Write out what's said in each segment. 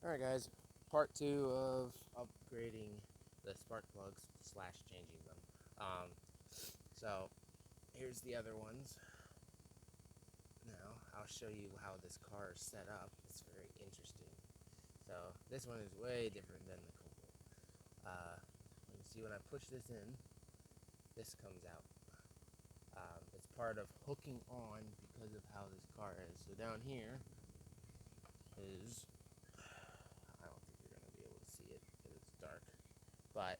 Alright guys, part 2 of upgrading the spark plugs slash changing them. So here's the other ones. Now I'll show you how this car is set up. It's very interesting. So this one is way different than the Cobalt. You can see when I push this in, this comes out. It's part of hooking on because of how this car is. So down here is, I don't think you're going to be able to see it because it's dark, but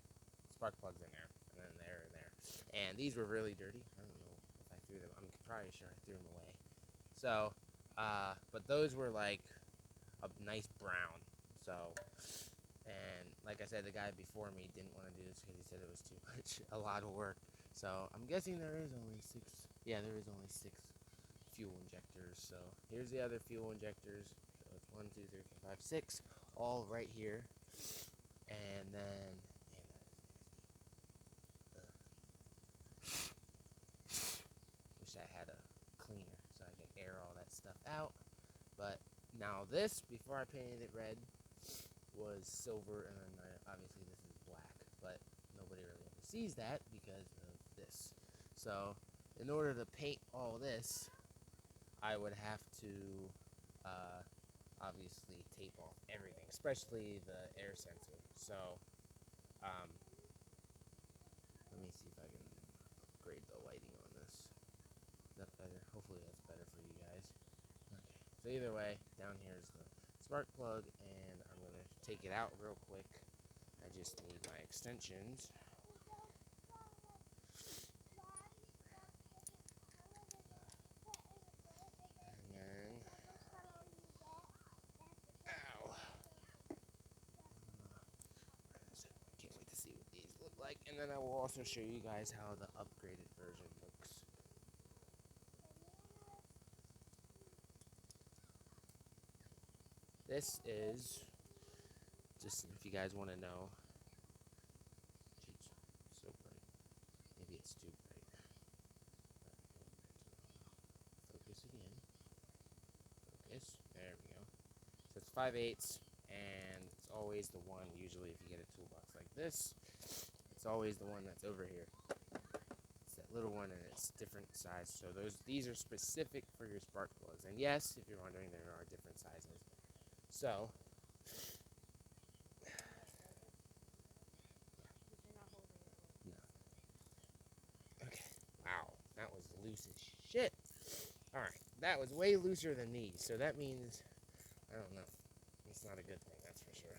spark plugs in there, and then there and there. And these were really dirty. I don't know if I threw them. I'm probably sure I threw them away. So, but those were like a nice brown. So, and like I said, the guy before me didn't want to do this because he said it was too much, a lot of work. So I'm guessing there is only 6. Yeah, there is only 6 fuel injectors. So here's the other fuel injectors. So it's 1, 2, 3, 4, 5, 6, all right here. And then, man, that is nasty. Wish I had a cleaner so I could air all that stuff out. But now this, before I painted it red, was silver, and then obviously this is black. But nobody really ever sees that because of this. So in order to paint all this, I would have to obviously tape off everything, especially the air sensor. So let me see if I can upgrade the lighting on this. Is that better? Hopefully that's better for you guys. Okay, so either way, down here is the spark plug, and I'm going to take it out real quick. I just need my extensions. And then, ow. Can't wait to see what these look like. And then I will also show you guys how the upgraded version looks. This is, just if you guys want to know, jeez, so bright. Maybe it's too bright. Focus again. Focus. There we go. So it's 5/8, and it's always the one, usually if you get a toolbox like this, it's always the one that's over here. It's that little one, and it's different size. So these are specific for your spark plugs. And yes, if you're wondering, there are different sizes. So, no. Okay. Wow, that was loose as shit. Alright, that was way looser than these. So that means, I don't know. It's not a good thing, that's for sure.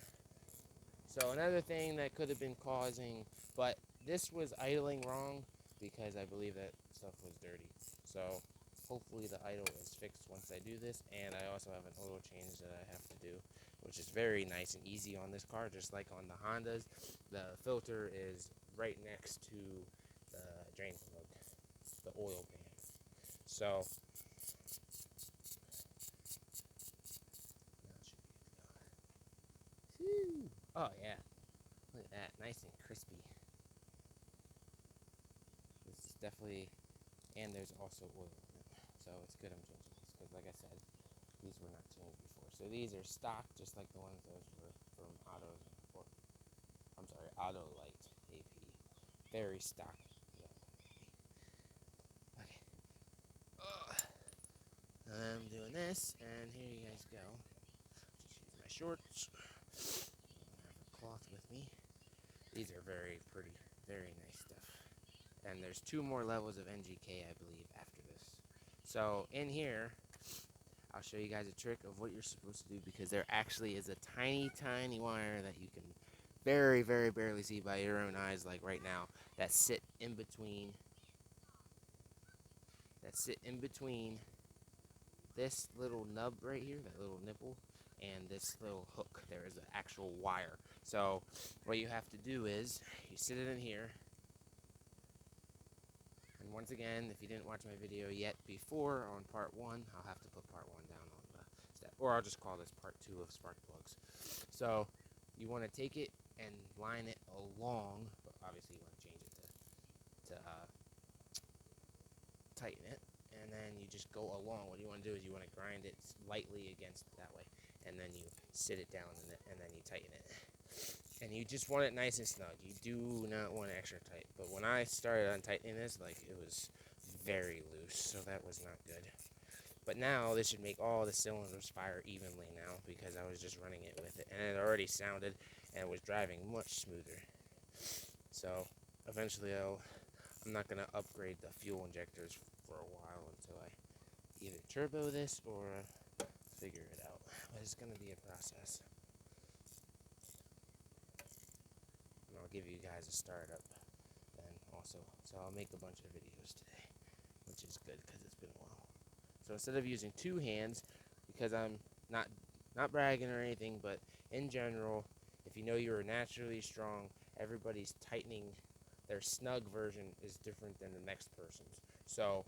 So another thing that could have been causing, but this was idling wrong because I believe that stuff was dirty. So hopefully the idle is fixed once I do this, and I also have an oil change that I have to do, which is very nice and easy on this car, just like on the Hondas. The filter is right next to the drain plug, the oil pan. So now it should be good to go. Oh yeah, look at that, nice and crispy. This is definitely, and there's also oil in it, so it's good I'm changing this because, like I said, these were not changed before. So these are stock, just like the ones those were from Auto, or I'm sorry, Autolite AP. Very stock. Yeah. Okay. I'm doing this, and here you guys go. Just use my shorts. I have a cloth with me. These are very pretty, very nice stuff. And there's 2 more levels of NGK, I believe, after this. So in here, I'll show you guys a trick of what you're supposed to do, because there actually is a tiny, tiny wire that you can very, very barely see by your own eyes, like right now, that sit in between this little nub right here, that little nipple, and this little hook. There is an actual wire. So what you have to do is you sit it in here. And once again, if you didn't watch my video yet before on part 1, I'll have to put part 1 down on the step, or I'll just call this part 2 of spark plugs. So you want to take it and line it along, but obviously you want to change it to tighten it, and then you just go along. What you want to do is you want to grind it lightly against that way, and then you sit it down in it, and then you tighten it. And you just want it nice and snug. You do not want it extra tight. But when I started untightening this, like, it was very loose, so that was not good. But now this should make all the cylinders fire evenly now, because I was just running it with it, and it already sounded and was driving much smoother. So eventually I'm not going to upgrade the fuel injectors for a while until I either turbo this or figure it out. But it's going to be a process. And I'll give you guys a startup then also. So I'll make a bunch of videos today, which is good because it's been a while. So instead of using two hands, because I'm not bragging or anything, but in general, if you know you're naturally strong, everybody's tightening, their snug version is different than the next person's. So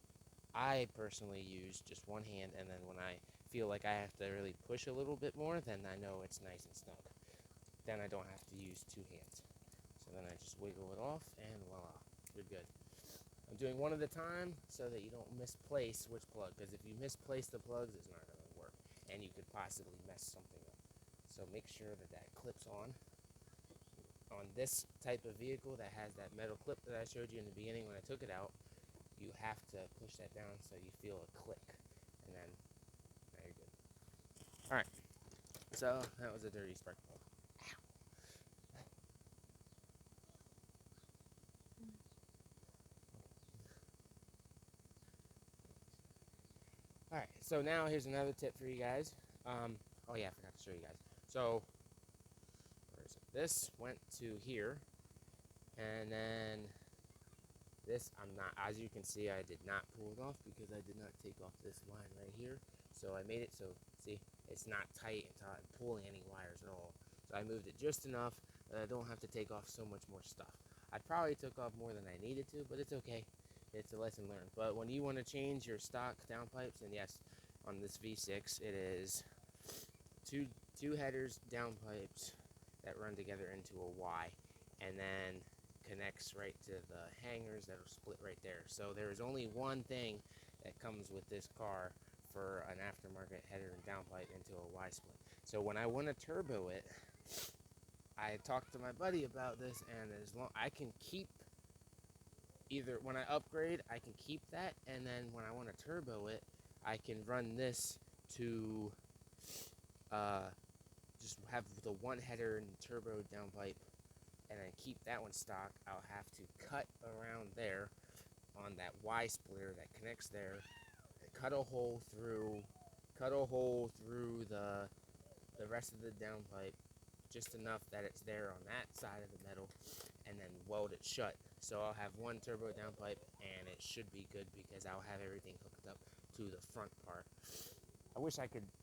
I personally use just one hand, and then when I feel like I have to really push a little bit more, then I know it's nice and snug. Then I don't have to use two hands. So then I just wiggle it off, and voila, you're good. I'm doing one at a time so that you don't misplace which plug, because if you misplace the plugs, it's not going to work, and you could possibly mess something up. So make sure that that clips on this type of vehicle that has that metal clip that I showed you in the beginning when I took it out. You have to push that down so you feel a click, and then now you're good. All right, so that was a dirty spark plug. All right, so now here's another tip for you guys. Oh yeah, I forgot to show you guys. So where is it? This went to here, and then this, I'm not, as you can see, I did not pull it off because I did not take off this line right here. So I made it so, see, it's not tight until I'm pulling any wires at all. So I moved it just enough that I don't have to take off so much more stuff. I probably took off more than I needed to, but it's okay. It's a lesson learned. But when you want to change your stock downpipes, and yes, on this V6, it is two headers downpipes that run together into a Y, and then connects right to the hangers that are split right there. So there is only one thing that comes with this car for an aftermarket header and downpipe into a Y split. So when I want to turbo it, I talked to my buddy about this, and as long I can keep either when I upgrade, I can keep that, and then when I want to turbo it, I can run this to just have the one header and turbo downpipe, and then keep that one stock. I'll have to cut around there on that Y splitter that connects there, and cut a hole through the rest of the downpipe, just enough that it's there on that side of the metal, and then weld it shut. So I'll have one turbo downpipe, and it should be good because I'll have everything hooked up to the front part.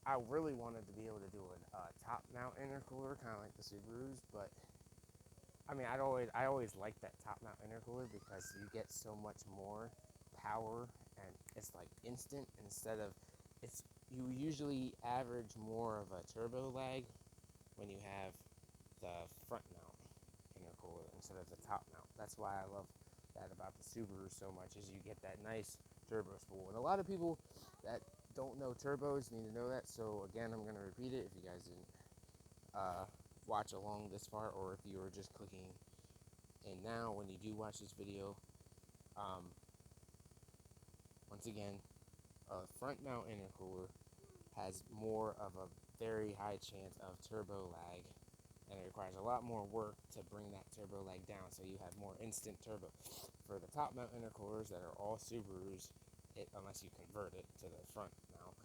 I really wanted to be able to do a top mount intercooler, kind of like the Subarus, but I mean, I always liked that top mount intercooler because you get so much more power, and it's like instant instead of, you usually average more of a turbo lag when you have the front mount intercooler instead of the top mount. That's why I love that about the Subaru so much, is you get that nice turbo spool. And a lot of people that don't know turbos need to know that. So again, I'm going to repeat it if you guys didn't watch along this far, or if you were just clicking in now when you do watch this video. Once again, a front mount intercooler has more of a very high chance of turbo lag, and it requires a lot more work to bring that turbo lag down, so you have more instant turbo. For the top mount intercoolers that are all Subarus, unless you convert it to the front mount,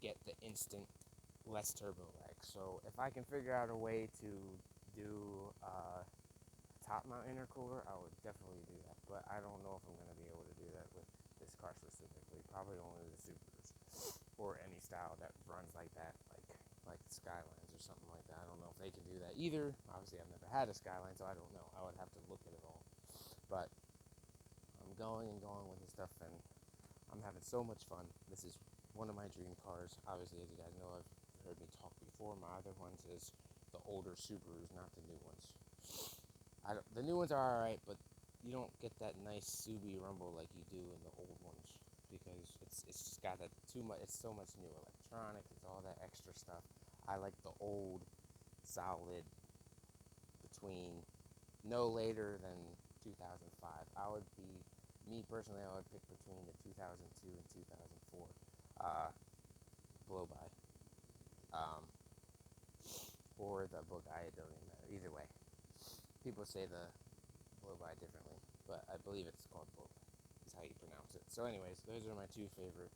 get the instant less turbo lag. So if I can figure out a way to do a top mount intercooler, I would definitely do that, but I don't know if I'm going to be able to do that with this car specifically. Probably only the Subarus, or any style that runs like that, like Skylines or something like that. I don't know if they can do that either. Obviously, I've never had a Skyline, so I don't know. I would have to look at it all. But I'm going and going with this stuff, and I'm having so much fun. This is one of my dream cars. Obviously, as you guys know, I've heard me talk before. My other ones is the older Subarus, not the new ones. The new ones are alright, but you don't get that nice Subi rumble like you do in the old ones, because it's just got that too much. It's so much new electronics. It's all that extra stuff. I like the old, solid, between no later than 2005. Me personally, I would pick between the 2002 and 2004 blow by. Um, or the Bogaya, it doesn't even matter. Either way, people say the blow by differently, but I believe it's called blow by, is how you pronounce it. So, anyways, those are my two favorite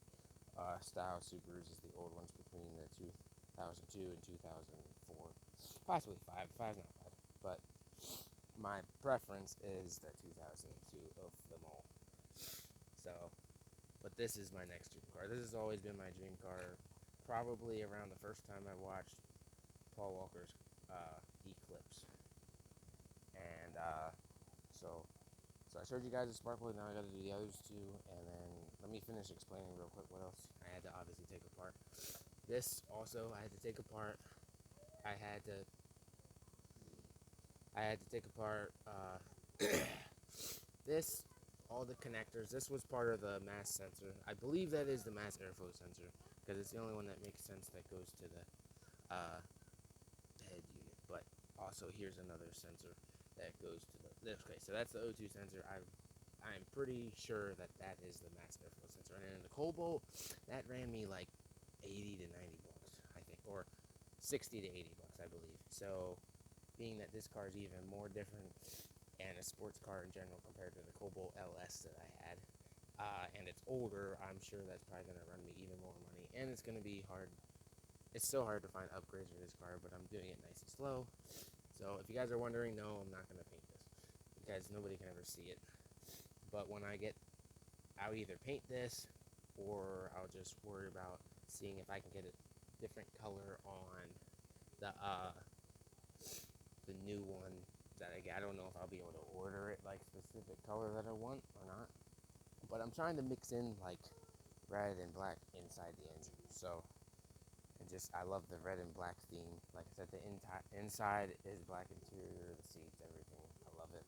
style Subarus, is the old ones between the 2002 and 2004, possibly five. Five's not bad, but my preference is the 2002 of them all. So, but this is my next dream car. This has always been my dream car. Probably around the first time I watched Paul Walker's Eclipse, and so I showed you guys the spark plug. Now I got to do the others two, and then let me finish explaining real quick what else I had to obviously take apart. This also I had to take apart. I had to take apart this, all the connectors. This was part of the mass sensor. I believe that is the mass airflow sensor, because it's the only one that makes sense that goes to the head unit. But also here's another sensor that goes to the, okay, so that's the O2 sensor. I'm pretty sure that is the mass airflow sensor. And in the Cobalt, that ran me like 80 to 90 bucks, I think, or 60 to 80 bucks, I believe. So being that this car is even more different and a sports car in general compared to the Cobalt LS that I had, and it's older, I'm sure that's probably going to run me even more money, and it's going to be hard. It's still hard to find upgrades for this car, but I'm doing it nice and slow. So if you guys are wondering, no, I'm not going to paint this, because nobody can ever see it. But when I get, I'll either paint this, or I'll just worry about seeing if I can get a different color on the new one that I get. I don't know if I'll be able to order it like specific color that I want or not, but I'm trying to mix in like red and black inside the engine. So, and just, I love the red and black theme. Like I said, the inside is black interior, the seats, everything. I love it.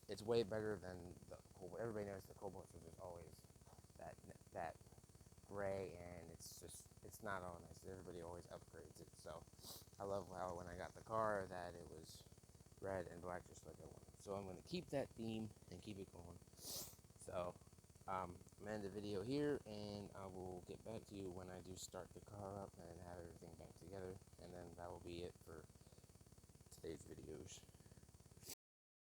It's way better than the Cobalt. Everybody knows the Cobalt, so there's always that gray, and it's not all nice. Everybody always upgrades it. So I love how when I got the car that it was red and black just like I wanted. So I'm going to keep that theme and keep it going. So I'm going to end the video here, and I will get back to you when I do start the car up and have everything back together, and then that will be it for today's videos.